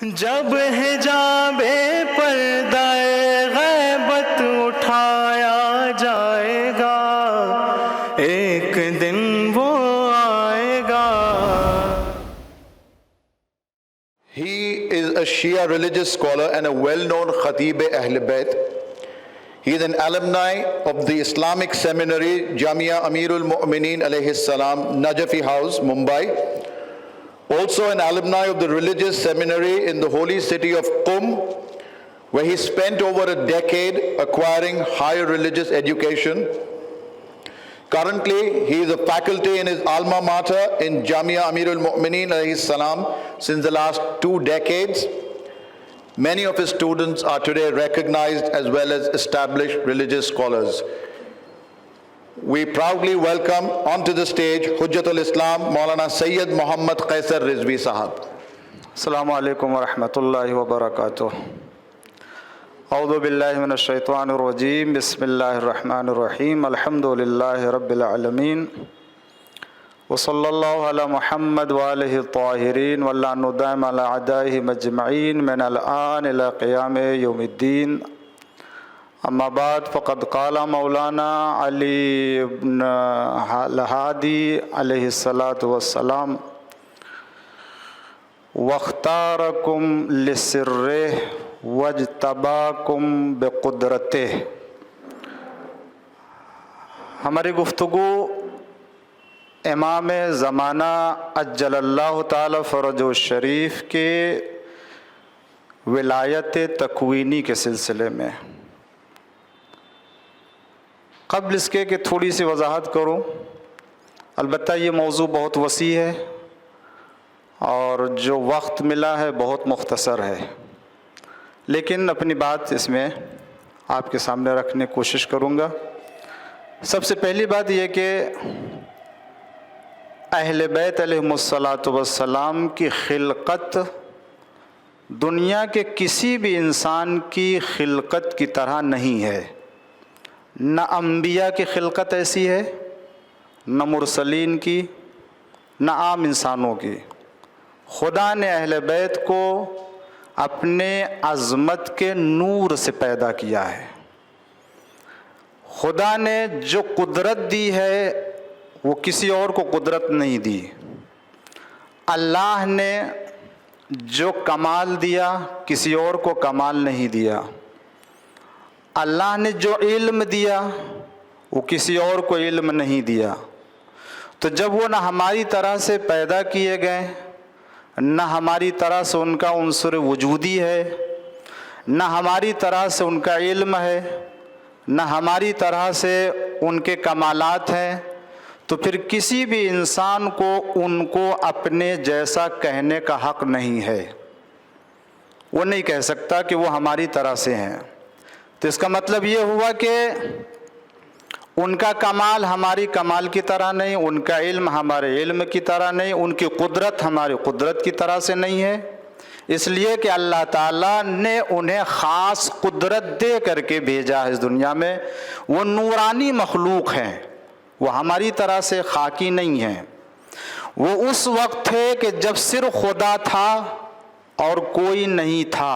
جب حجاب پردہ غیبت اٹھایا جائے گا، ایک دن وہ آئے گا۔ He is a Shia religious scholar and a well-known Khatib Ahl Bayt. He is an alumni of the Islamic Seminary, Jamia Amirul Mu'mineen alayhi salam, Najafi House, Mumbai. Also an alumni of the religious seminary in the holy city of Qum, where he spent over a decade acquiring higher religious education. Currently, he is a faculty in his alma mater in Jamia Amirul Mu'mineen alayhi salam since the last 2 decades. Many of his students are today recognized as well as established religious scholars. We proudly welcome onto the stage Hujjatul Islam Maulana Sayyid Muhammad Qaisar Rizvi Sahab. Assalamu alaikum wa rahmatullahi wa barakatuh. A'udhu billahi minash shaitanir rajeem. Bismillahir rahmanir rahim. Alhamdulillahi rabbil alamin. Wa sallallahu ala Muhammad wa alihi at-tahirin wa la nudaim ala a'daihi majma'in min al-an ila qiyam yawmiddin. اما بعد فقد قال مولانا علی ابن الہادی علیہ الصلاۃ والسلام واختارکم لسرہ واجتباکم بقدرتہ۔ ہماری گفتگو امام زمانہ عجل اللہ تعالی فرجہ الشریف کے ولایت تکوینی کے سلسلے میں۔ قبل اس کے کہ تھوڑی سی وضاحت کروں، البتہ یہ موضوع بہت وسیع ہے اور جو وقت ملا ہے بہت مختصر ہے، لیکن اپنی بات اس میں آپ کے سامنے رکھنے کی کوشش کروں گا۔ سب سے پہلی بات یہ کہ اہل بیت علیہم الصلاۃ والسلام کی خلقت دنیا کے کسی بھی انسان کی خلقت کی طرح نہیں ہے۔ نہ انبیاء کی خلقت ایسی ہے، نہ مرسلین کی، نہ عام انسانوں کی۔ خدا نے اہل بیت کو اپنے عظمت کے نور سے پیدا کیا ہے۔ خدا نے جو قدرت دی ہے وہ کسی اور کو قدرت نہیں دی۔ اللہ نے جو کمال دیا کسی اور کو کمال نہیں دیا۔ اللہ نے جو علم دیا وہ کسی اور کو علم نہیں دیا۔ تو جب وہ نہ ہماری طرح سے پیدا کیے گئے، نہ ہماری طرح سے ان کا عنصر وجودی ہے، نہ ہماری طرح سے ان کا علم ہے، نہ ہماری طرح سے ان کے کمالات ہیں، تو پھر کسی بھی انسان کو ان کو اپنے جیسا کہنے کا حق نہیں ہے۔ وہ نہیں کہہ سکتا کہ وہ ہماری طرح سے ہیں۔ تو اس کا مطلب یہ ہوا کہ ان کا کمال ہماری کمال کی طرح نہیں، ان کا علم ہمارے علم کی طرح نہیں، ان کی قدرت ہماری قدرت کی طرح سے نہیں ہے، اس لیے کہ اللہ تعالیٰ نے انہیں خاص قدرت دے کر کے بھیجا ہے اس دنیا میں۔ وہ نورانی مخلوق ہیں، وہ ہماری طرح سے خاکی نہیں ہیں۔ وہ اس وقت تھے کہ جب صرف خدا تھا اور کوئی نہیں تھا۔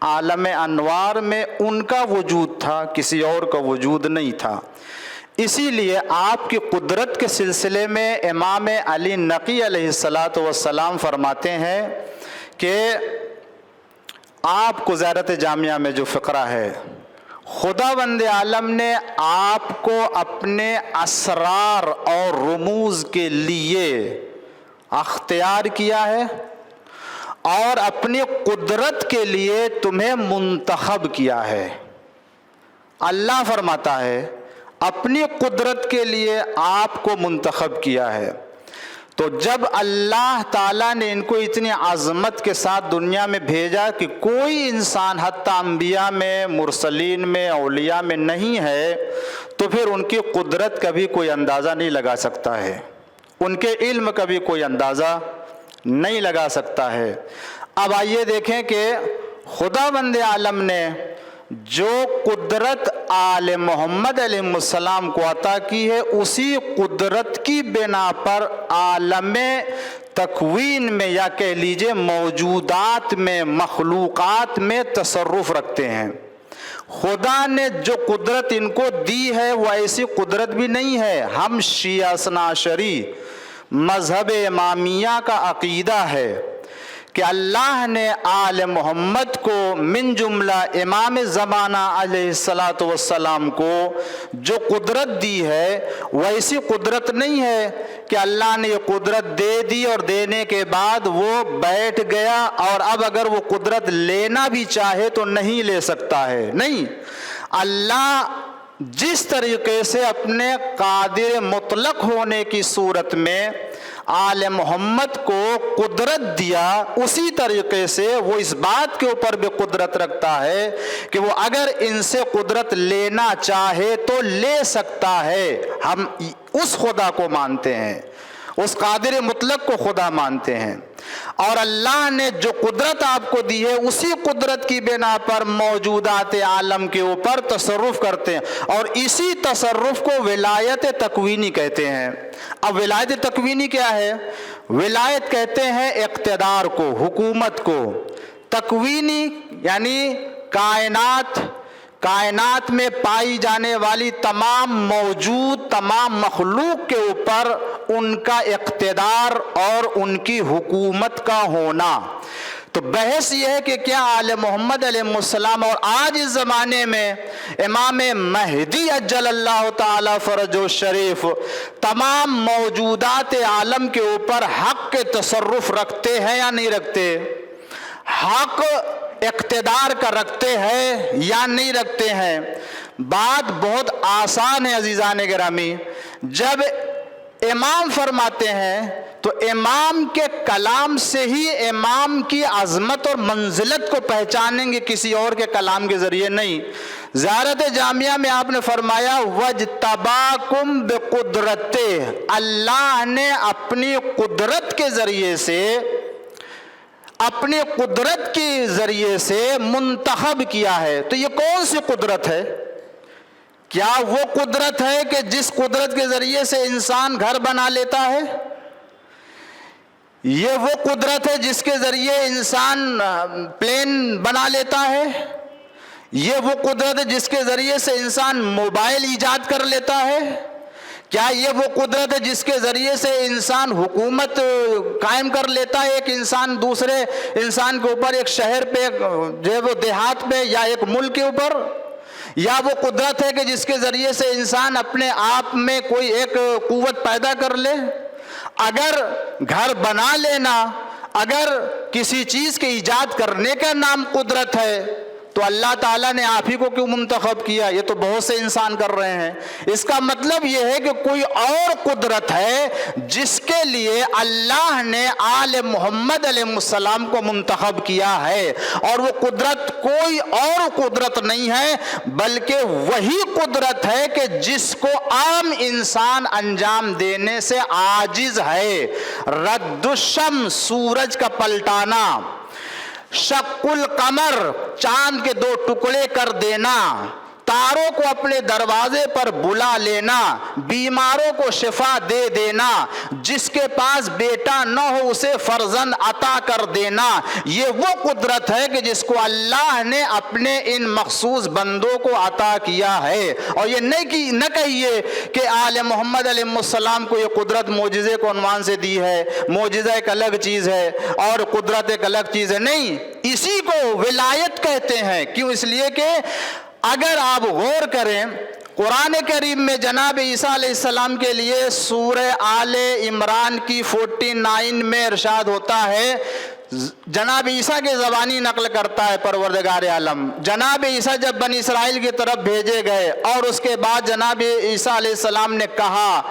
عالم انوار میں ان کا وجود تھا، کسی اور کا وجود نہیں تھا۔ اسی لیے آپ کی قدرت کے سلسلے میں امام علی نقی علیہ الصلاۃ والسلام فرماتے ہیں کہ آپ کو زیارت جامعہ میں جو فقرہ ہے، خداوند عالم نے آپ کو اپنے اسرار اور رموز کے لیے اختیار کیا ہے اور اپنی قدرت کے لیے تمہیں منتخب کیا ہے۔ اللہ فرماتا ہے اپنی قدرت کے لیے آپ کو منتخب کیا ہے۔ تو جب اللہ تعالیٰ نے ان کو اتنی عظمت کے ساتھ دنیا میں بھیجا کہ کوئی انسان حتیٰ انبیاء میں، مرسلین میں، اولیاء میں نہیں ہے، تو پھر ان کی قدرت کا بھی کوئی اندازہ نہیں لگا سکتا ہے، ان کے علم کا بھی کوئی اندازہ نہیں لگا سکتا ہے۔ اب آئیے دیکھیں کہ خداوند عالم نے جو قدرت آل محمد علیہ السلام کو عطا کی ہے اسی قدرت کی بنا پر عالم تکوین میں یا کہہ لیجئے موجودات میں مخلوقات میں تصرف رکھتے ہیں۔ خدا نے جو قدرت ان کو دی ہے وہ ایسی قدرت بھی نہیں ہے۔ ہم شیعہ اثنا عشری مذہب امامیہ کا عقیدہ ہے کہ اللہ نے آل محمد کو من جملہ امام زمانہ علیہ الصلاۃ والسلام کو جو قدرت دی ہے وہ ایسی قدرت نہیں ہے کہ اللہ نے یہ قدرت دے دی اور دینے کے بعد وہ بیٹھ گیا اور اب اگر وہ قدرت لینا بھی چاہے تو نہیں لے سکتا ہے۔ نہیں، اللہ جس طریقے سے اپنے قادر مطلق ہونے کی صورت میں آل محمد کو قدرت دیا، اسی طریقے سے وہ اس بات کے اوپر بھی قدرت رکھتا ہے کہ وہ اگر ان سے قدرت لینا چاہے تو لے سکتا ہے۔ ہم اس خدا کو مانتے ہیں، اس قادر مطلق کو خدا مانتے ہیں، اور اللہ نے جو قدرت آپ کو دی ہے اسی قدرت کی بنا پر موجودات عالم کے اوپر تصرف کرتے ہیں، اور اسی تصرف کو ولایت تکوینی کہتے ہیں۔ اب ولایت تکوینی کیا ہے؟ ولایت کہتے ہیں اقتدار کو، حکومت کو۔ تکوینی یعنی کائنات میں پائی جانے والی تمام موجود تمام مخلوق کے اوپر ان کا اقتدار اور ان کی حکومت کا ہونا۔ تو بحث یہ ہے کہ کیا آل محمد علیہ السلام اور آج اس زمانے میں امام مہدی عجل اللہ تعالی فرجہ الشریف تمام موجودات عالم کے اوپر حق کے تصرف رکھتے ہیں یا نہیں رکھتے؟ حق اقتدار کا رکھتے ہیں یا نہیں رکھتے ہیں؟ بات بہت آسان ہے عزیزان گرامی۔ جب امام فرماتے ہیں تو امام کے کلام سے ہی امام کی عظمت اور منزلت کو پہچانیں گے، کسی اور کے کلام کے ذریعے نہیں۔ زیارت جامعہ میں آپ نے فرمایا وَاجْتَبَاكُمْ بِقُدْرَتِهِ، اللہ نے اپنی قدرت کے ذریعے سے، اپنی قدرت کے ذریعے سے منتخب کیا ہے۔ تو یہ کون سی قدرت ہے؟ کیا وہ قدرت ہے کہ جس قدرت کے ذریعے سے انسان گھر بنا لیتا ہے؟ یہ وہ قدرت ہے جس کے ذریعے انسان پلین بنا لیتا ہے؟ یہ وہ قدرت ہے جس کے ذریعے سے انسان موبائل ایجاد کر لیتا ہے؟ کیا یہ وہ قدرت ہے جس کے ذریعے سے انسان حکومت قائم کر لیتا ہے، ایک انسان دوسرے انسان کے اوپر، ایک شہر پہ جو ہے وہ دیہات پہ یا ایک ملک کے اوپر؟ یا وہ قدرت ہے کہ جس کے ذریعے سے انسان اپنے آپ میں کوئی ایک قوت پیدا کر لے؟ اگر گھر بنا لینا، اگر کسی چیز کے ایجاد کرنے کا نام قدرت ہے تو اللہ تعالیٰ نے آپ ہی کو کیوں منتخب کیا؟ یہ تو بہت سے انسان کر رہے ہیں۔ اس کا مطلب یہ ہے کہ کوئی اور قدرت ہے جس کے لیے اللہ نے آل محمد علیہ السلام کو منتخب کیا ہے، اور وہ قدرت کوئی اور قدرت نہیں ہے بلکہ وہی قدرت ہے کہ جس کو عام انسان انجام دینے سے عاجز ہے۔ رد الشمس، سورج کا پلٹانا، شق القمر، چاند کے 2 ٹکڑے کر دینا، تاروں کو اپنے دروازے پر بلا لینا، بیماروں کو شفا دے دینا، جس کے پاس بیٹا نہ ہو اسے فرزند عطا کر دینا، یہ وہ قدرت ہے کہ جس کو اللہ نے اپنے ان مخصوص بندوں کو عطا کیا ہے۔ اور یہ نہ کہیے کہ آل محمد علیہ السلام کو یہ قدرت معجزے کو عنوان سے دی ہے، معجزہ ایک الگ چیز ہے اور قدرت ایک الگ چیز ہے۔ نہیں، اسی کو ولایت کہتے ہیں۔ کیوں؟ اس لیے کہ اگر آپ غور کریں قرآن کریم میں جناب عیسیٰ علیہ السلام کے لیے سورہ آل عمران کی 49 میں ارشاد ہوتا ہے، جناب عیسیٰ کے زبانی نقل کرتا ہے پروردگار عالم، جناب عیسیٰ جب بنی اسرائیل کی طرف بھیجے گئے اور اس کے بعد جناب عیسیٰ علیہ السلام نے کہا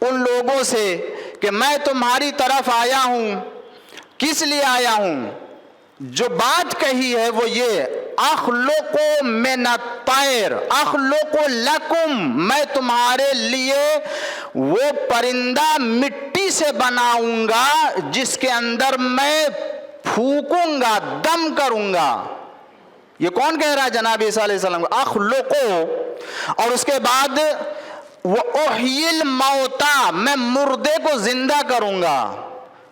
ان لوگوں سے کہ میں تمہاری طرف آیا ہوں، کس لیے آیا ہوں؟ جو بات کہی ہے وہ یہ، اخلق من الطیر اخلق لکم، میں تمہارے لیے وہ پرندہ مٹی سے بناؤں گا جس کے اندر میں پھونکوں گا، دم کروں گا۔ یہ کون کہہ رہا ہے؟ جناب عیسیٰ علیہ السلام کو اخلقو، اور اس کے بعد وَأُحْيِي الْمَوْتَى، میں مردے کو زندہ کروں گا.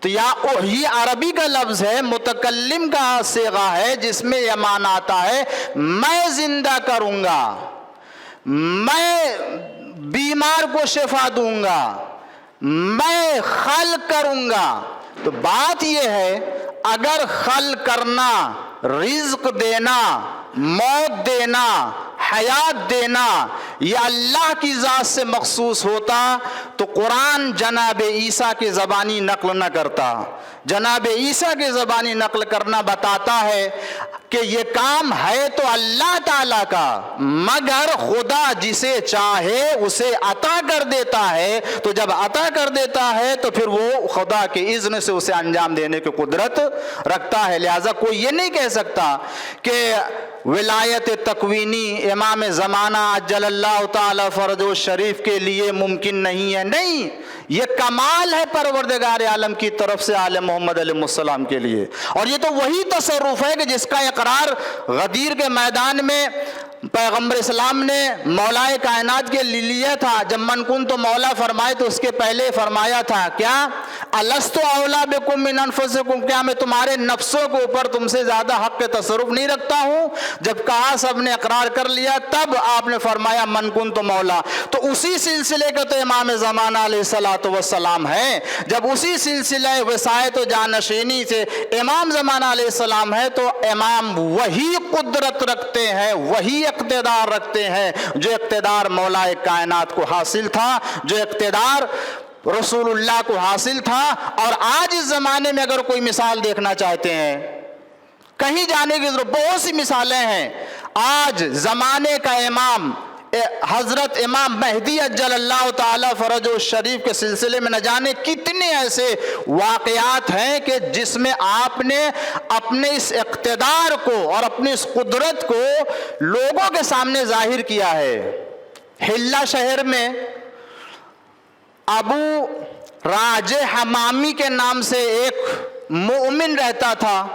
تو یا احیی عربی کا لفظ ہے، متکلم کا صیغہ ہے، جس میں یہ معنی آتا ہے میں زندہ کروں گا، میں بیمار کو شفا دوں گا، میں خلق کروں گا. تو بات یہ ہے اگر خلق کرنا، رزق دینا، موت دینا، حیات دینا یہ اللہ کی ذات سے مخصوص ہوتا تو قرآن جناب عیسیٰ کی زبانی نقل نہ کرتا. جناب عیسیٰ کی زبانی نقل کرنا بتاتا ہے کہ یہ کام ہے تو اللہ تعالیٰ کا، مگر خدا جسے چاہے اسے عطا کر دیتا ہے. تو جب عطا کر دیتا ہے تو پھر وہ خدا کے اذن سے اسے انجام دینے کی قدرت رکھتا ہے. لہٰذا کوئی یہ نہیں کہہ سکتا کہ ولایت تکوینی امام زمانہ عجل اللہ تعالی فرجہ شریف کے لیے ممکن نہیں ہے. نہیں، یہ کمال ہے پروردگار عالم کی طرف سے آل محمد علیہ السلام کے لیے. اور یہ تو وہی تصرف ہے کہ جس کا اقرار غدیر کے میدان میں پیغمبر اسلام نے مولا کائنات کے لیا تھا. جب من کن تو مولا فرمائے تو اس کے پہلے فرمایا تھا کیا؟ الست اولا بکم من انفسکم، کیا میں تمہارے نفسوں کے اوپر تم سے زیادہ حق کے تصرف نہیں رکھتا ہوں؟ جب کہا سب نے اقرار کر لیا تب آپ نے فرمایا من کن تو مولا. تو اسی سلسلے کا تو امام زمانہ علیہ الصلوۃ والسلام ہے. جب اسی سلسلہ وصایت و جانشینی سے امام زمانہ علیہ السلام ہے تو امام وہی قدرت رکھتے ہیں، وہی اقتدار رکھتے ہیں جو اقتدار مولا کائنات کو حاصل تھا، جو اقتدار رسول اللہ کو حاصل تھا. اور آج اس زمانے میں اگر کوئی مثال دیکھنا چاہتے ہیں، کہیں جانے کی ضرورت، بہت سی مثالیں ہیں. آج زمانے کا امام حضرت امام مہدی عجل اللہ تعالی فرجہ الشریف کے سلسلے میں نہ جانے کتنے ایسے واقعات ہیں کہ جس میں آپ نے اپنے اس اقتدار کو اور اپنی اس قدرت کو لوگوں کے سامنے ظاہر کیا ہے. حلہ شہر میں ابو راجہ حمامی کے نام سے ایک مومن رہتا تھا.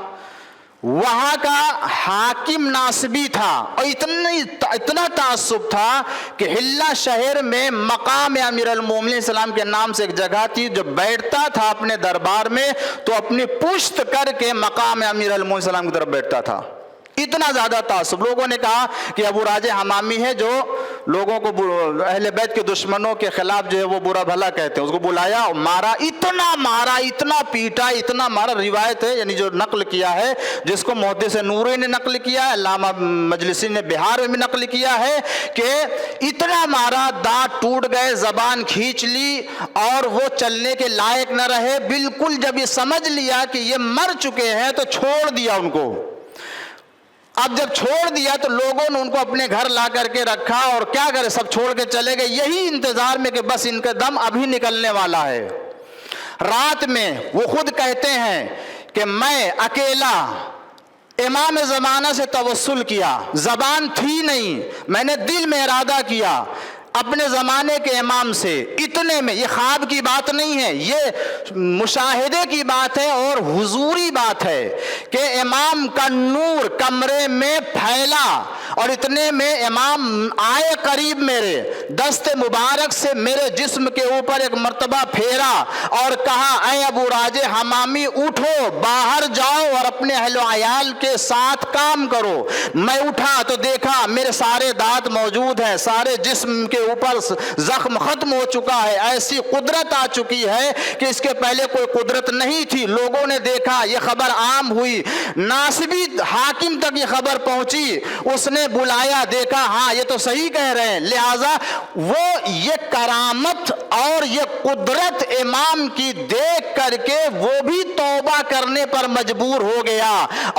وہاں کا حاکم ناصبی تھا اور اتنا تعصب تھا کہ حلہ شہر میں مقام امیر المومنین السلام کے نام سے ایک جگہ تھی. جو بیٹھتا تھا اپنے دربار میں تو اپنی پشت کر کے مقام امیر المومنین السلام کی طرف بیٹھتا تھا. اتنا زیادہ تعصب. لوگوں نے کہا کہ ابو راجہ حمامی ہے جو لوگوں کو اہل بیت کے دشمنوں کے خلاف جو ہے وہ برا بھلا کہتے ہیں. اس کو بلایا اور مارا، اتنا پیٹا، اتنا مارا. روایت ہے یعنی جو نقل کیا ہے، جس کو محدث نوری نے نقل کیا ہے، علامہ مجلسی نے بہار میں بھی نقل کیا ہے کہ اتنا مارا، دانت ٹوٹ گئے، زبان کھینچ لی اور وہ چلنے کے لائق نہ رہے. بالکل جب یہ سمجھ لیا کہ یہ مر چکے ہیں تو چھوڑ دیا ان کو. اب جب چھوڑ دیا تو لوگوں نے ان کو اپنے گھر لا کر کے رکھا اور کیا کرے، سب چھوڑ کے چلے گئے یہی انتظار میں کہ بس ان کا دم ابھی نکلنے والا ہے. رات میں وہ خود کہتے ہیں کہ میں اکیلا امام زمانہ سے توسل کیا، زبان تھی نہیں، میں نے دل میں ارادہ کیا اپنے زمانے کے امام سے. اتنے میں، یہ خواب کی بات نہیں ہے، یہ مشاہدے کی بات ہے اور حضوری بات ہے کہ امام کا نور کمرے میں پھیلا اور اتنے میں امام آئے قریب، میرے دست مبارک سے میرے جسم کے اوپر ایک مرتبہ پھیرا اور کہا اے ابو راجہ حمامی اٹھو، باہر جاؤ اور اپنے اہل و عیال کے ساتھ کام کرو. میں اٹھا تو دیکھا میرے سارے دانت موجود ہیں، سارے جسم کے اوپر زخم ختم ہو چکا ہے. ایسی قدرت آ چکی ہے کہ اس کے پہلے کوئی قدرت نہیں تھی. لوگوں نے دیکھا، یہ خبر عام ہوئی، ناصبی حاکم تک یہ خبر پہنچی. اس نے بلایا، دیکھا ہاں یہ تو صحیح کہہ رہے ہیں. لہذا وہ یہ کرامت اور یہ قدرت امام کی دیکھ کر کے وہ بھی توبہ کرنے پر مجبور ہو گیا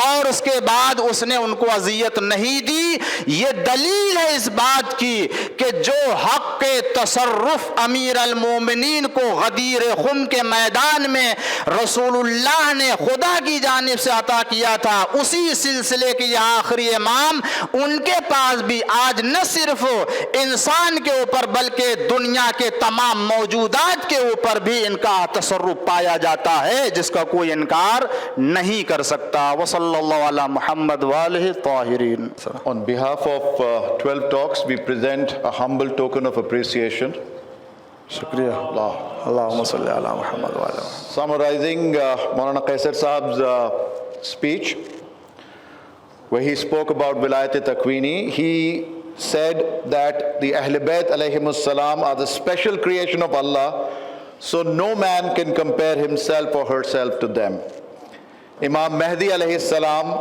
اور اس کے بعد اس نے ان کو اذیت نہیں دی. یہ دلیل ہے اس بات کی کہ جو حق کے تصرف امیر المومنین کو غدیر خم کے میدان میں رسول اللہ نے خدا کی جانب سے عطا کیا تھا، اسی سلسلے کے یہ آخری امام ان کے پاس بھی آج نہ صرف انسان کے اوپر بلکہ دنیا کے تمام تمام موجودات کے اوپر بھی ان کا تصرف پایا جاتا ہے جس کا کوئی انکار نہیں کر سکتا. وصلی اللہ علی محمد وآلہ الطاہرین. On behalf of 12 Talks, we present a humble token of appreciation. شکریہ. اللہم صلی علی محمد وآلہ. Summarizing Maulana Qaisar Sahab's speech, where he spoke about Wilayat-e-Taqweeni, he said that the Ahl Bayt alayhimus salam are the special creation of Allah, so no man can compare himself or herself to them. Imam Mahdi alayhis salam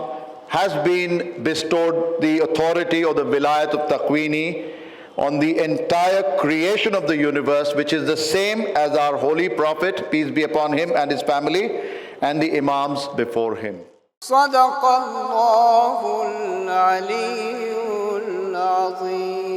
has been bestowed the authority or the Wilayat of Taqweeni on the entire creation of the universe, which is the same as our holy Prophet, peace be upon him and his family, and the Imams before him. صدق الله العلي العظيم.